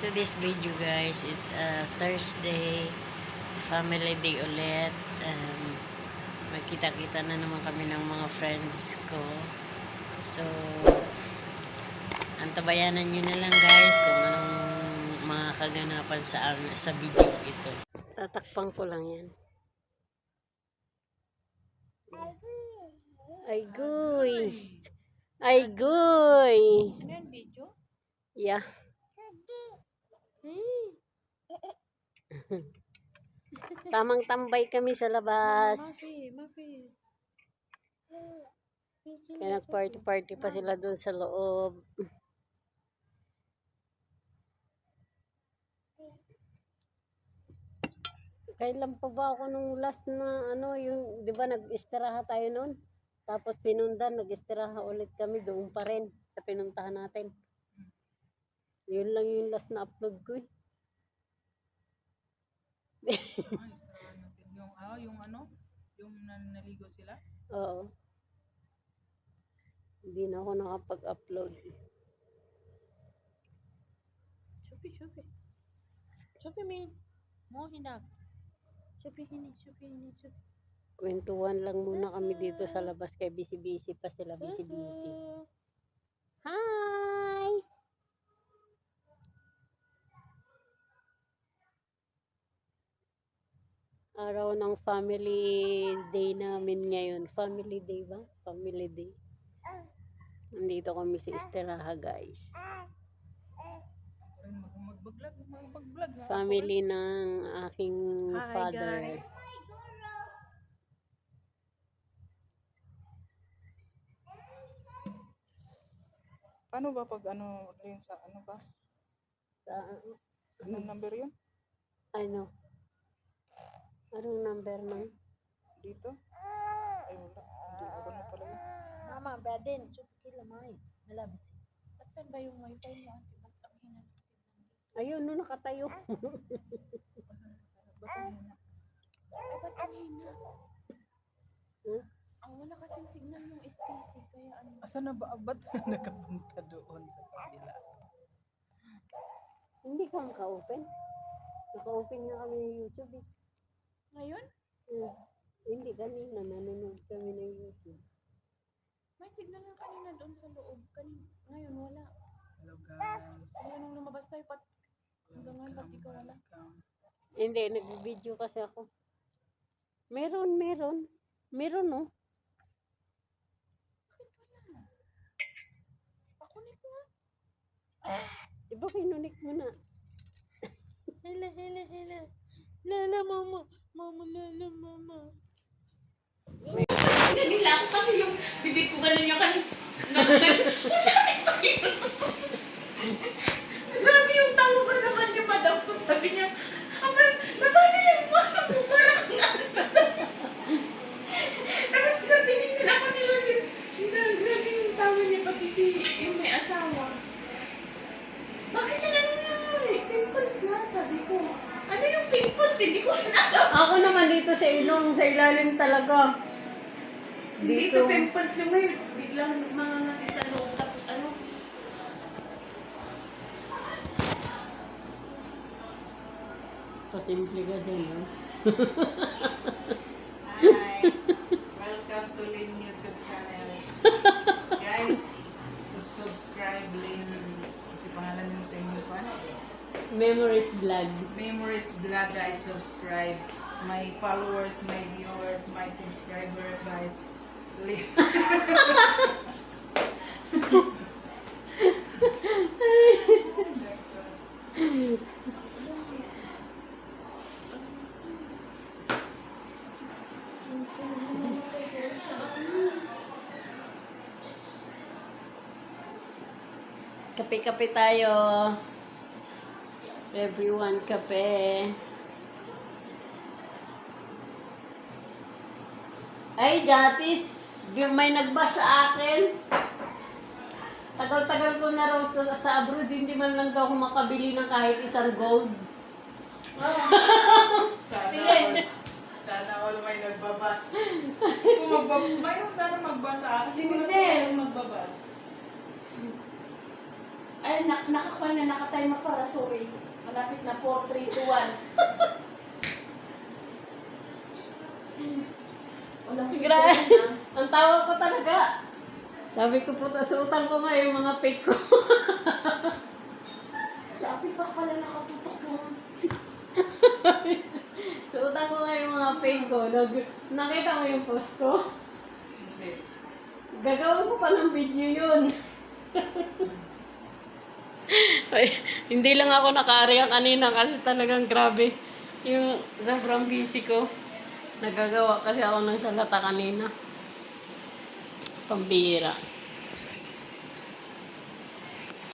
today's video guys, it's Thursday, family day ulit. Magkita-kita na naman kami ng mga friends ko. So, antabayanan nyo na lang guys kung anong mga kaganapan sa video ito. Tatakpang ko lang yan. Ay guy! Ay guy! Ano yan, video? Yeah. Tamang tambay kami sa labas. Mafi. Kaya nag-party-party pa sila doon sa loob. Kailan pa ba ako nung last na yung 'di ba nag-istiraha tayo noon? Tapos sinundan, nag-istiraha ulit kami doon pa rin sa pinuntahan natin. Yun lang yung last na upload ko eh. Yung naligo sila? Oo. Hindi na ako nakapag-upload. Chupi mi. Mo hinag. Chupi hini. Kwentuhan lang muna kami dito sa labas kay busy-busy pa sila, busy-busy. Hi! Araw ng family day namin ngayon. Family day ba? Family day. Nandito kami sa istiraha guys. Mag-vlog. Family ng aking Hi, father. guys. Paano ba pag rin sa ba? Sa, Anong number yun? ano? Anong number man? Dito? Ay wala. Hindi ako na pala yun. Mama, badin, chupi kila mai. Nalabas. At saan ba yung wifi mo? Ba't ang hina? Ayun, no, nakatayo. Ba't ang hina? Ay, ba't ang hina? Huh? Ang wala kasing signal ng STC. Kaya Asan na ba? Ba't nakapunta doon sa kabila? Hindi ka maka-open. Naka-open na kami ng YouTube eh. Ngayon? Hindi, kanina nanonood kami ng YouTube. May signal na kanina doon sa loob. Ngayon wala. Hello guys. Kaya nung lumabas tayo, hanggang ngayon ba't ikaw wala? Hindi, nag-video kasi ako. Meron, no? Pakunik mo. Diba kinunik mo na? Hila. Lala, mama. Lala, mama. Ganun lang kasi yung bibig ko ganun yung grabe yung tawa ba naman yung madam ko. Sabi niya, paano yan po? Parang tapos natingin din ako nila grabe yung tawa niya pati yung may asawa. Bakit siya nangyari? Pimples na, sabi ko. Ano yung pimples? Hindi ko rin alam. Ako naman dito sa ilong, sa ilalim talaga. Dito pimples yung may biglang mga sa loob. Tapos Pasimple ka dyan, no? Hi! Welcome to Lynn YouTube channel. Guys, subscribe Lynn. Si pangalan mo sa inyo pa? Memories vlog. Memories Vlog, guys. Subscribe. My followers, my viewers, my subscriber, guys. Lynn. Kape-kape tayo. Everyone, kape. Ay, Jatis, may nagbash sa akin. Tagal-tagal ko na raw sa abroad, hindi man lang daw ako makabili ng kahit isang gold. Sana all may nagbabas. Kung mayroon sana magbasa. Hindi Tinisel. magbabas. Ay, nakakuha na, nakatimer para, sorry. Malapit na 4, 3, 2, 1. Walang Grabe. filter na. Ang tawag ko talaga. Sabi ko po, suotan ko nga yung mga fake ko. Sa api pa pala nakatutok yung... Suotan ko nga yung mga fake ko. Nakita mo yung post ko? Hindi. Gagawin ko pa ng video yun. Ay, hindi lang ako naka-area kanina kasi talagang grabe. Yung sobrang busy ko. Nagagawa kasi ako ng salata kanina. Pambihira.